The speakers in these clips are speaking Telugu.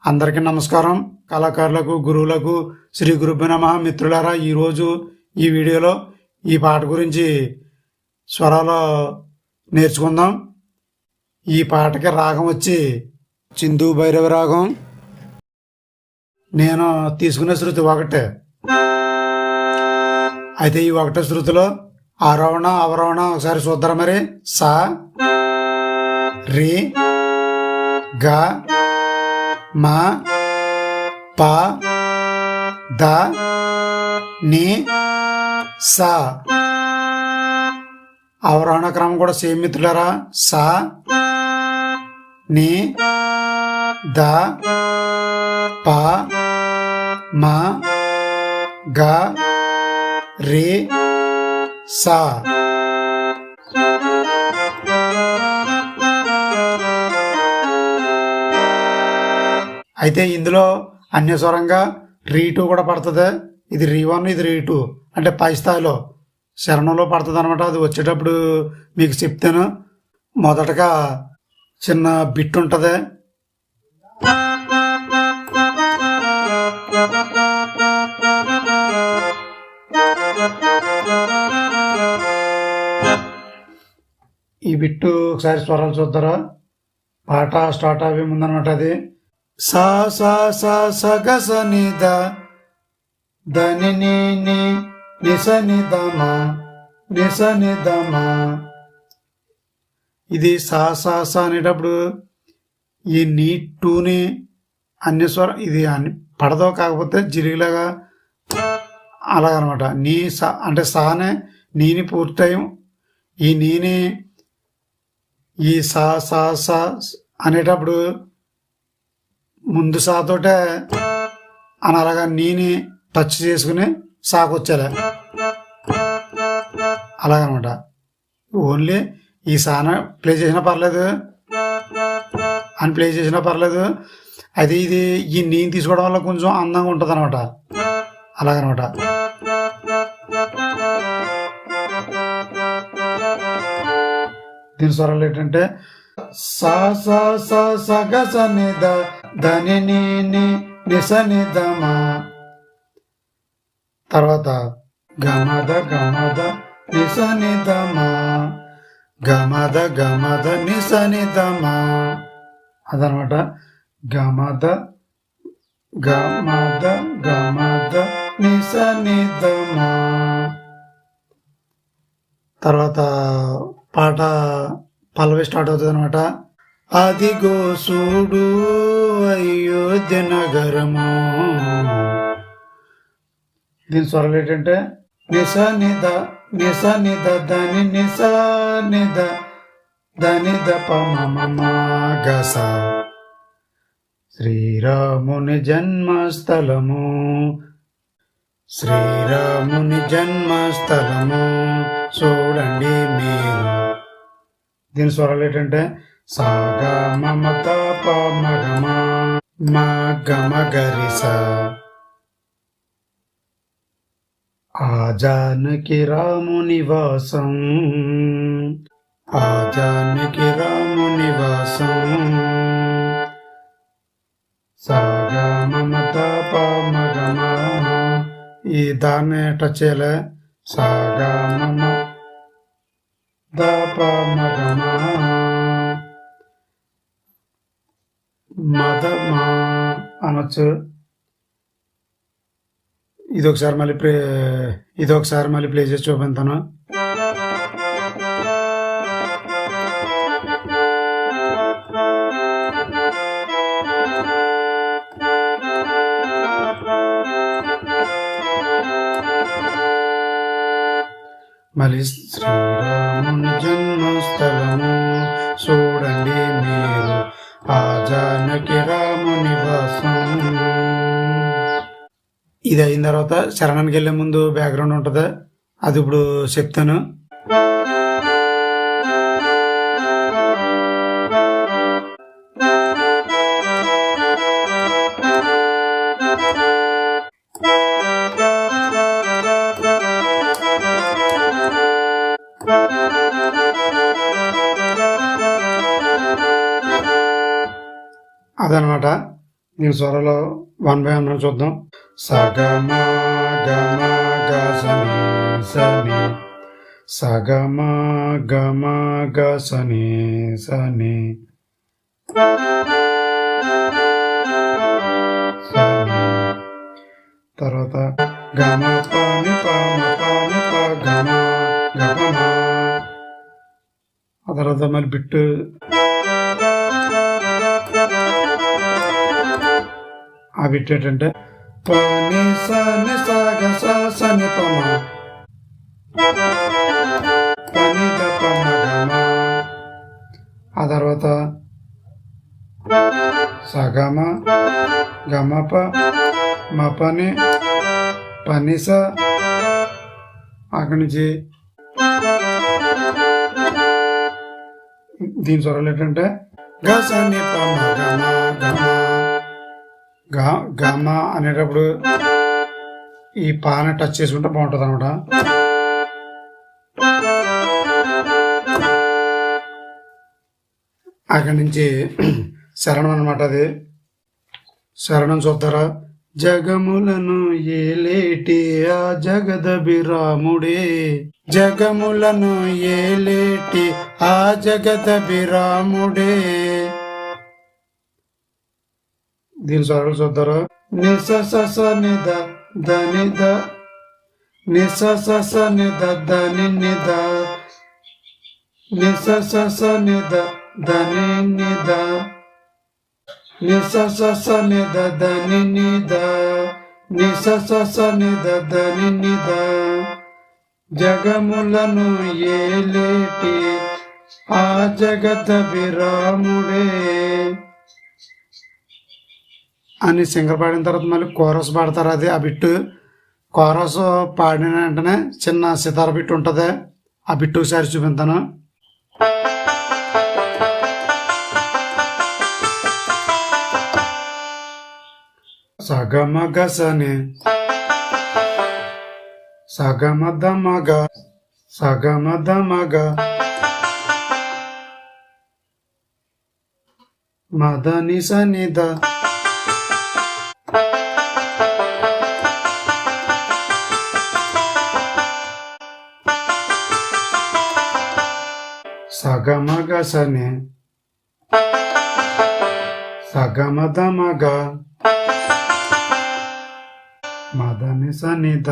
అందరికీ నమస్కారం. కళాకారులకు, గురువులకు శ్రీ గురుభ్యో నమః. మిత్రులారా, ఈరోజు ఈ వీడియోలో ఈ పాట గురించి స్వరాలు నేర్చుకుందాం. ఈ పాటకి రాగం వచ్చి చిందు భైరవ రాగం. నేను తీసుకునే శృతి ఒకటే. అయితే ఈ ఒకటే శృతిలో ఆరోహణ అవరోహణ ఒకసారి చూద్దాం. మరి సా రి గా మా పా ద ని సా. అవరోహణ క్రమం కూడా సేమ్ మిత్రులారా. సా ని ద పా మా గ రి సా. అయితే ఇందులో అన్యస్వరంగా రీ2 కూడా పడుతుంది. ఇది రీ1, ఇది రీ2 అంటే పై స్థాయిలో శరణంలో పడుతుంది అనమాట. అది వచ్చేటప్పుడు మీకు చెప్తాను. మొదటగా చిన్న బిట్ ఉంటుంది. ఈ బిట్టు ఒకసారి స్వరాలు చూద్దారా. పాట స్టార్ట్ అయ్యే ముందనమాట. అది సా సా సా స గ స ని ద ద ని ని ని ని స ని ద మ ని స ని ద మ. ఇది సా సా సా అనేటప్పుడు ఈ నీ టూని అన్యస్వరం ఇది పడదో, కాకపోతే జిరిగిలాగా అలాగనమాట. నీ సా అంటే సానే నీని పూర్తయం. ఈ నీని ఈ సా సా సా అనేటప్పుడు ముందు సాతోటే అని అలాగా నీని టచ్ చేసుకుని సాకొచ్చేలే అలాగనమాట. ఓన్లీ ఈ సాన ప్లే చేసినా పర్లేదు, అని ప్లే చేసినా పర్లేదు. అది ఇది ఈ నీని తీసుకోవడం వల్ల కొంచెం అందంగా ఉంటుంది అనమాట. అలాగనమాట. దీని స్వరాలు ఏంటంటే సా సా సా స గ స ని ద ద ని ని ని ని స ని ద మ. తర్వాత గమద గమద ని స ని ద మ గమద గమద ని స ని ద మ. అదనమాట. గమద గమద గమద ని స ని ద మ. తర్వాత పాట పల్లవి స్టార్ట్ అవుతుంది అనమాట. అదిగో చూడు అయోధ్య నగరము. దీని స్వరాలు ఏంటంటే నిస నిద నిస నిద దని నిస నిద దని ద ప మ మ గ స. శ్రీరాముని జన్మస్థలము, శ్రీరాముని జన్మస్థలము చూడండి మీరు. దీని స్వరాలు ఏంటంటే సాగా మమత ప మగమ మా గమ గరిస. ఆ జానకి రాముని వాసం, ఆ జానకి రాముని వాసం. సాగా మమత ప మగమ. ఈ దాన్ని టచ్ చేయలే. సాగా మమ ద ప మగమ మద మా అనొచ్చు. ఇదొకసారి మళ్ళీ ప్లే చేసి చూపిస్తాను. మళ్ళీ శ్రీరాముని జన్మస్థలము చూడండి మీరు, ఆ జానకి రాముని వాసం. ఇది అయిన తర్వాత శరణానికి వెళ్ళే ముందు బ్యాక్గ్రౌండ్ ఉంటుంది, అది ఇప్పుడు చెప్తాను. అదనమాట. దీని స్వరలో 1/1 చూద్దాం. సగమ గమ గ సని సని, సగమ గమ గ సని సని సని, తర్వాత గమ పని పమ పని ప గమ గమ, ఆ తర్వాత మళ్ళీ బిట్టు ఆ బిట్ ఏంటంటే పని సని సగ సని పమ పని ద పమ గమ, ఆ తర్వాత సగమ గమ ప మ పని పని స, అక్కడి నుంచి దీని స్వరాలు ఏంటంటే గ సని పమ గమ గమ. గమ అనేటప్పుడు ఈ పాని టచ్ చేసుకుంటే బాగుంటుంది అనమాట. అక్కడి నుంచి శరణం అనమాట. అది శరణం చూద్దారా. జగములను ఏలేటి ఆ జగదభిరాముడే, జగములను ఏలేటి ఆ జగదభిరాముడే. దీని స్వరాలు చూద్దారా. నిస సస నిద దని ద, నిస సస నిద దని నిద, నిస సస నిద దని నిద, నిస సస నిద దని నిద, నిస సస నిద దని నిద. జగములను ఏలేటి ఆ జగదభిరాముడే అని సింగర్ పాడిన తర్వాత మళ్ళీ కోరస్ పాడతారు. అది ఆ బిట్టు కోరస్ పాడిన వెంటనే చిన్న సితార బిట్టు ఉంటుంది, ఆ బిట్టు ఒకసారి చూపిస్తాను. సగమ గసని సగమ దమగ సగమ దమగ మదని సనిద, సగమ గసని సగమ దమగ మదని సనిద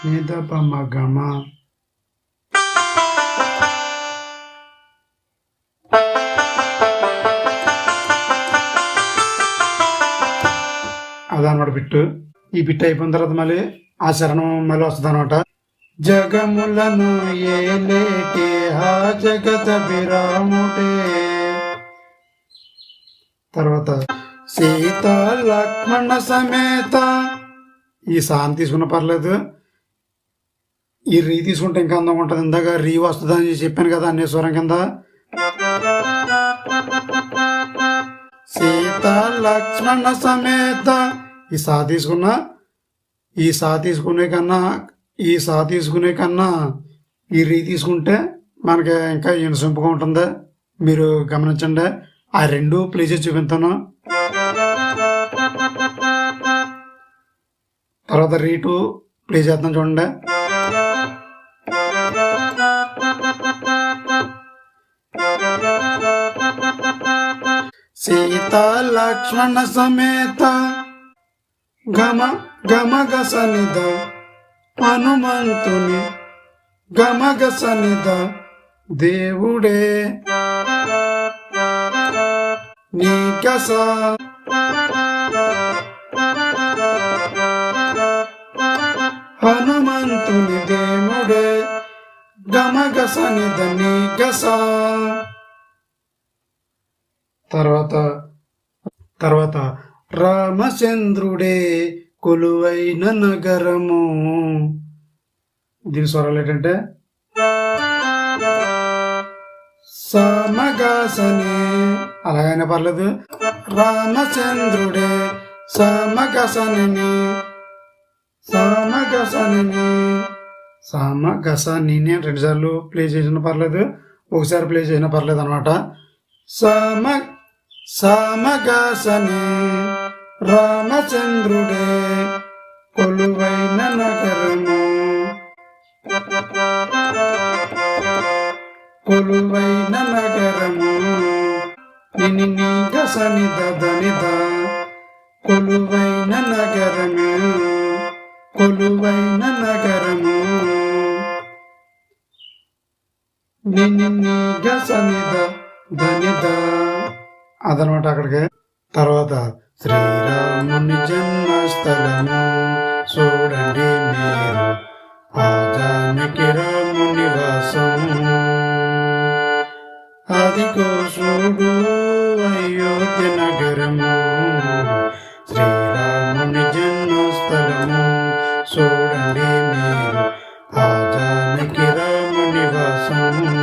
నిద పమ గమ. అదనమాట బిట్టు. ఈ బిట్ అయిపోయిన తర్వాత మళ్ళీ ఆ శరణం మళ్ళీ వస్తుంది అనమాట. జగములను ఏలేటి ఆ జగదభిరాముడే, తర్వాత సీత లక్ష్మణ సమేత. ఈ సాన్ తీసుకున్న పర్లేదు, ఈ రీ తీసుకుంటే ఇంకా అందంగా ఉంటుంది. ఇందాక రీ వస్తుంది అని చెప్పాను కదా అన్ని స్వరం కింద. సీత లక్ష్మణ సమేత, ఈ సా తీసుకున్నా, ఈ సా తీసుకునే కన్నా ఈ సా తీసుకునే కన్నా ఈ రీ తీసుకుంటే మనకి ఇంకా ఇనసొంపుగా ఉంటుంది. మీరు గమనించండి. ఆ రెండు ప్లే చేసి చూపిస్తాను. తర్వాత రీ2 ప్లే చేద్దాం చూడండి. సీత లక్ష్మణ సమేత గమ గమ గసనిద, హనుమంతుని గమ గసనిద దేవుడే నీ గస. హనుమంతుని దేముడే గమగసని దని గస. తర్వాత రామచంద్రుడే కొలువైన నగరము. దీని స్వరాలు ఏంటంటే సమగసని, అలాగైనా పర్లేదు. రామచంద్రుడే సమగసని సమగసని రెండు సార్లు ప్లే చేసినా పర్లేదు, ఒకసారి ప్లే చేసినా పర్లేదు అనమాట. సమగసని రామచంద్రుడే కొలువైన నగరము, కొలువైన నగరము. నిని గసని దనిద కొలువైన నగరము, కొలువైన నగరము. నిని గసని దనిద అదనమాట అక్కడికి. తర్వాత శ్రీరాముని జన్మస్థలము చూడండి మీరు, ఆ జానకి రాముని వాసము. అదిగో చూడు అయోధ్య నగరము, శ్రీరాముని జన్మస్థలము చూడండి మీరు, ఆ జానకి రాముని వాసము.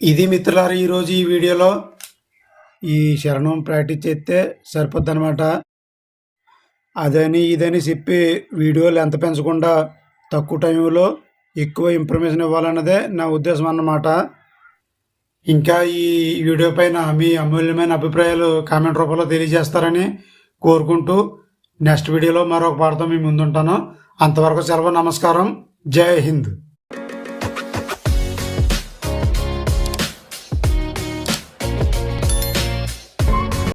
ఇది మిత్రులారా ఈరోజు ఈ వీడియోలో ఈ శరణం ప్రాక్టీస్ చేస్తే సరిపోద్ది అనమాట. అదని ఇదని చెప్పి వీడియోలు ఎంత పెంచకుండా తక్కువ టైంలో ఎక్కువ ఇన్ఫర్మేషన్ ఇవ్వాలన్నదే నా ఉద్దేశం అన్నమాట. ఇంకా ఈ వీడియో పైన మీ అమూల్యమైన అభిప్రాయాలు కామెంట్ రూపంలో తెలియజేస్తారని కోరుకుంటూ నెక్స్ట్ వీడియోలో మరొక పాటతో మీ ముందుంటాను. అంతవరకు సెలవు, నమస్కారం, జై హింద్.